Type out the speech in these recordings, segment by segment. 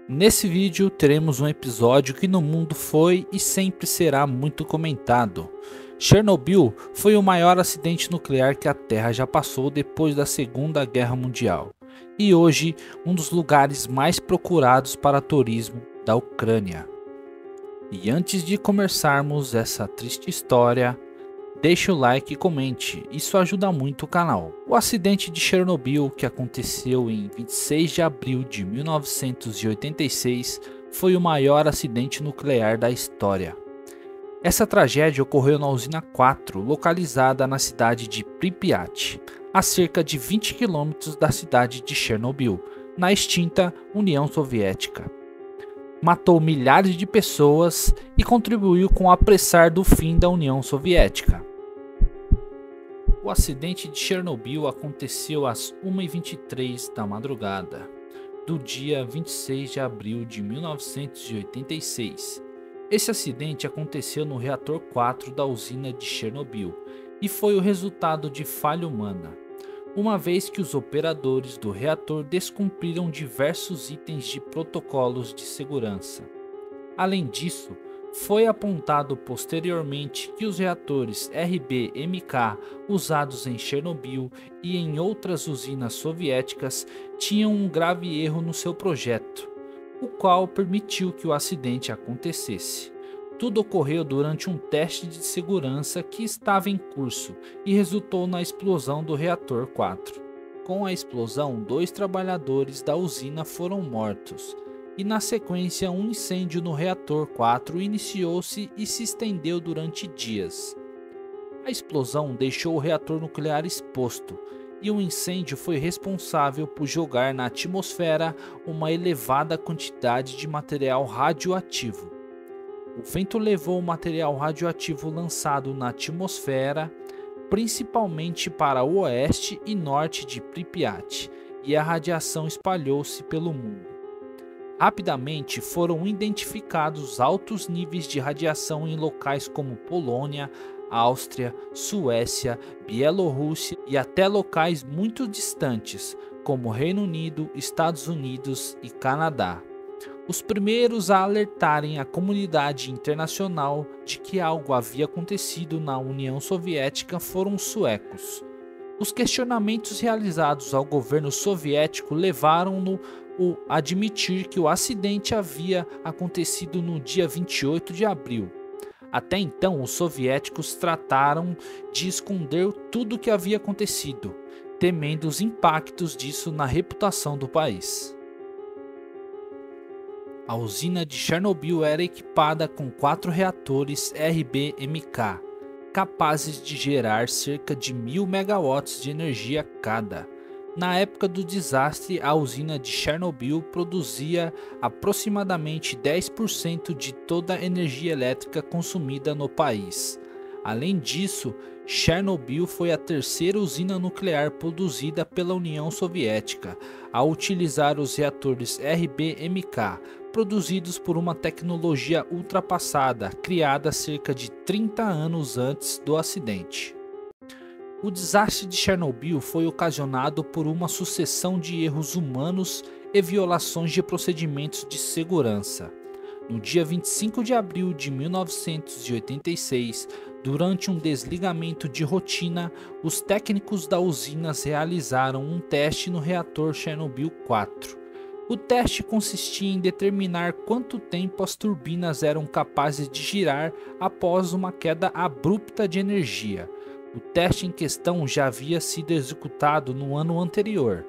Nesse vídeo teremos um episódio que no mundo foi e sempre será muito comentado. Chernobyl foi o maior acidente nuclear que a Terra já passou depois da Segunda Guerra Mundial e hoje um dos lugares mais procurados para turismo da Ucrânia. E antes de começarmos essa triste história, deixe o like e comente, isso ajuda muito o canal. O acidente de Chernobyl, que aconteceu em 26 de abril de 1986, foi o maior acidente nuclear da história. Essa tragédia ocorreu na usina 4, localizada na cidade de Pripyat, a cerca de 20 quilômetros da cidade de Chernobyl, na extinta União Soviética. Matou milhares de pessoas e contribuiu com o apressar do fim da União Soviética. O acidente de Chernobyl aconteceu às 1h23 da madrugada, do dia 26 de abril de 1986. Esse acidente aconteceu no reator 4 da usina de Chernobyl e foi o resultado de falha humana, uma vez que os operadores do reator descumpriram diversos itens de protocolos de segurança. Além disso, foi apontado posteriormente que os reatores RBMK usados em Chernobyl e em outras usinas soviéticas tinham um grave erro no seu projeto, o qual permitiu que o acidente acontecesse. Tudo ocorreu durante um teste de segurança que estava em curso e resultou na explosão do reator 4. Com a explosão, 2 trabalhadores da usina foram mortos. E na sequência um incêndio no reator 4 iniciou-se e se estendeu durante dias. A explosão deixou o reator nuclear exposto e o incêndio foi responsável por jogar na atmosfera uma elevada quantidade de material radioativo. O vento levou o material radioativo lançado na atmosfera, principalmente para o oeste e norte de Pripyat, e a radiação espalhou-se pelo mundo. Rapidamente foram identificados altos níveis de radiação em locais como Polônia, Áustria, Suécia, Bielorrússia e até locais muito distantes, como Reino Unido, Estados Unidos e Canadá. Os primeiros a alertarem a comunidade internacional de que algo havia acontecido na União Soviética foram os suecos. Os questionamentos realizados ao governo soviético levaram-no a admitir que o acidente havia acontecido no dia 28 de abril. Até então, os soviéticos trataram de esconder tudo o que havia acontecido, temendo os impactos disso na reputação do país. A usina de Chernobyl era equipada com 4 reatores RBMK, capazes de gerar cerca de 1000 megawatts de energia cada. Na época do desastre, a usina de Chernobyl produzia aproximadamente 10% de toda a energia elétrica consumida no país. Além disso, Chernobyl foi a terceira usina nuclear produzida pela União Soviética a utilizar os reatores RBMK, produzidos por uma tecnologia ultrapassada, criada cerca de 30 anos antes do acidente. O desastre de Chernobyl foi ocasionado por uma sucessão de erros humanos e violações de procedimentos de segurança. No dia 25 de abril de 1986, durante um desligamento de rotina, os técnicos da usina realizaram um teste no reator Chernobyl 4. O teste consistia em determinar quanto tempo as turbinas eram capazes de girar após uma queda abrupta de energia. O teste em questão já havia sido executado no ano anterior,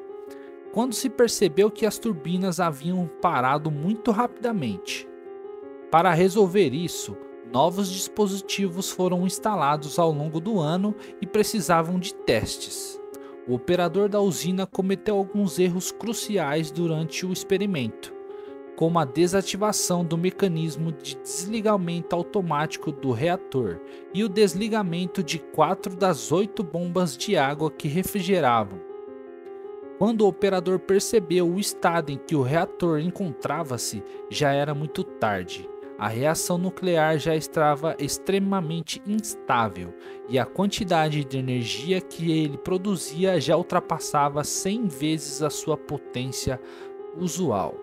quando se percebeu que as turbinas haviam parado muito rapidamente. Para resolver isso, novos dispositivos foram instalados ao longo do ano e precisavam de testes. O operador da usina cometeu alguns erros cruciais durante o experimento, como a desativação do mecanismo de desligamento automático do reator e o desligamento de 4 das 8 bombas de água que refrigeravam. Quando o operador percebeu o estado em que o reator encontrava-se, já era muito tarde. A reação nuclear já estava extremamente instável e a quantidade de energia que ele produzia já ultrapassava 100 vezes a sua potência usual.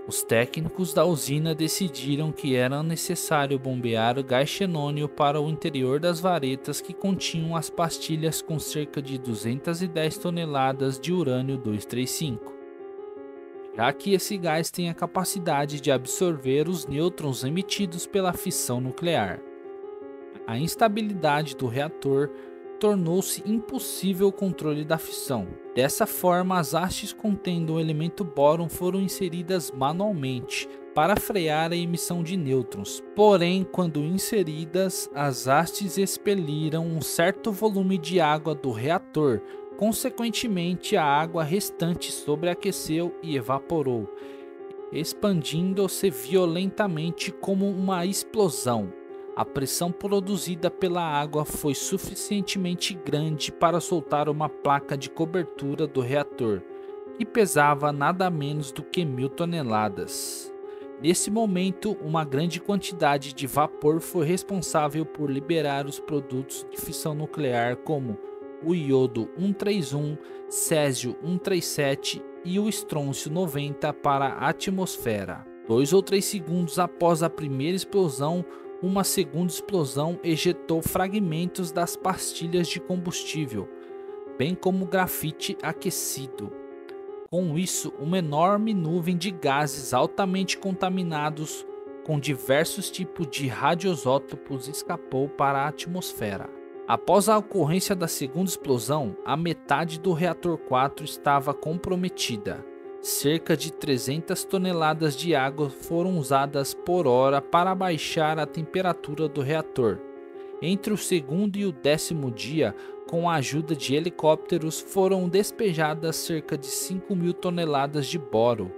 Os técnicos da usina decidiram que era necessário bombear o gás xenônio para o interior das varetas que continham as pastilhas com cerca de 210 toneladas de urânio 235, já que esse gás tem a capacidade de absorver os nêutrons emitidos pela fissão nuclear. A instabilidade do reator tornou-se impossível o controle da fissão. Dessa forma, as hastes contendo o elemento bóron foram inseridas manualmente para frear a emissão de nêutrons. Porém, quando inseridas, as hastes expeliram um certo volume de água do reator. Consequentemente, a água restante sobreaqueceu e evaporou, expandindo-se violentamente como uma explosão. A pressão produzida pela água foi suficientemente grande para soltar uma placa de cobertura do reator, que pesava nada menos do que 1000 toneladas. Nesse momento, uma grande quantidade de vapor foi responsável por liberar os produtos de fissão nuclear como o iodo 131, césio 137 e o estrôncio 90 para a atmosfera. 2 ou 3 segundos após a primeira explosão, uma segunda explosão ejetou fragmentos das pastilhas de combustível, bem como grafite aquecido. Com isso, uma enorme nuvem de gases altamente contaminados com diversos tipos de radioisótopos escapou para a atmosfera. Após a ocorrência da segunda explosão, a metade do reator 4 estava comprometida. Cerca de 300 toneladas de água foram usadas por hora para baixar a temperatura do reator. Entre o segundo e o 10º dia, com a ajuda de helicópteros, foram despejadas cerca de 5.000 toneladas de boro,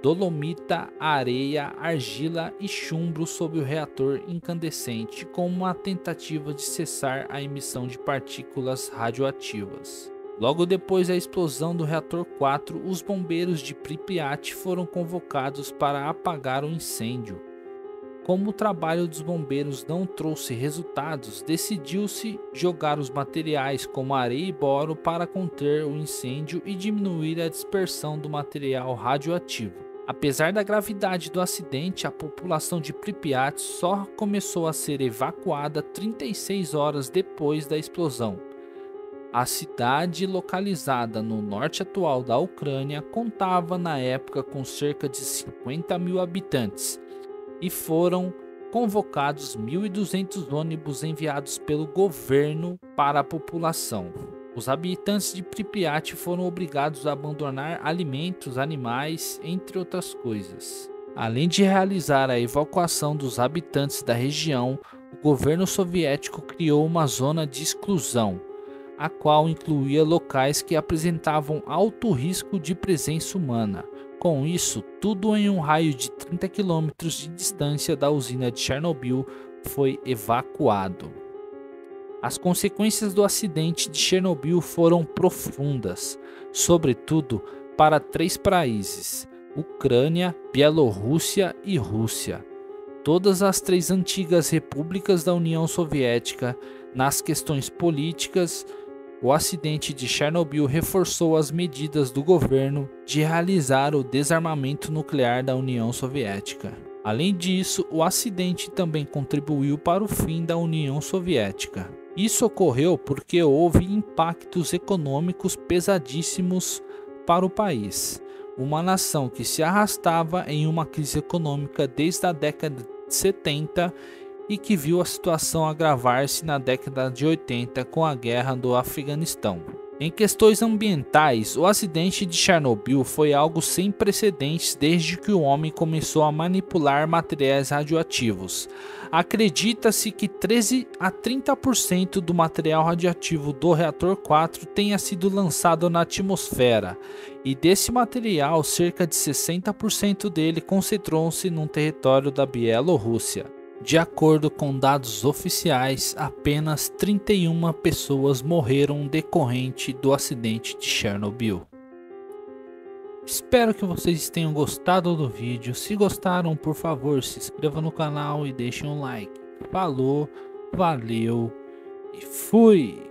dolomita, areia, argila e chumbo sobre o reator incandescente, como uma tentativa de cessar a emissão de partículas radioativas. Logo depois da explosão do reator 4, os bombeiros de Pripyat foram convocados para apagar o incêndio. Como o trabalho dos bombeiros não trouxe resultados, decidiu-se jogar os materiais como areia e boro para conter o incêndio e diminuir a dispersão do material radioativo. Apesar da gravidade do acidente, a população de Pripyat só começou a ser evacuada 36 horas depois da explosão. A cidade, localizada no norte atual da Ucrânia, contava na época com cerca de 50.000 habitantes e foram convocados 1.200 ônibus enviados pelo governo para a população. Os habitantes de Pripyat foram obrigados a abandonar alimentos, animais, entre outras coisas. Além de realizar a evacuação dos habitantes da região, o governo soviético criou uma zona de exclusão, a qual incluía locais que apresentavam alto risco de presença humana. Com isso, tudo em um raio de 30 km de distância da usina de Chernobyl foi evacuado. As consequências do acidente de Chernobyl foram profundas, sobretudo para 3 países: Ucrânia, Bielorrússia e Rússia. Todas as 3 antigas repúblicas da União Soviética. Nas questões políticas, o acidente de Chernobyl reforçou as medidas do governo de realizar o desarmamento nuclear da União Soviética. Além disso, o acidente também contribuiu para o fim da União Soviética. Isso ocorreu porque houve impactos econômicos pesadíssimos para o país, uma nação que se arrastava em uma crise econômica desde a década de 70 e que viu a situação agravar-se na década de 80 com a guerra do Afeganistão. Em questões ambientais, o acidente de Chernobyl foi algo sem precedentes desde que o homem começou a manipular materiais radioativos. Acredita-se que 13 a 30% do material radioativo do reator 4 tenha sido lançado na atmosfera, e desse material, cerca de 60% dele concentrou-se no território da Bielorrússia. De acordo com dados oficiais, apenas 31 pessoas morreram decorrente do acidente de Chernobyl. Espero que vocês tenham gostado do vídeo. Se gostaram, por favor, se inscreva no canal e deixem um like. Falou, valeu e fui!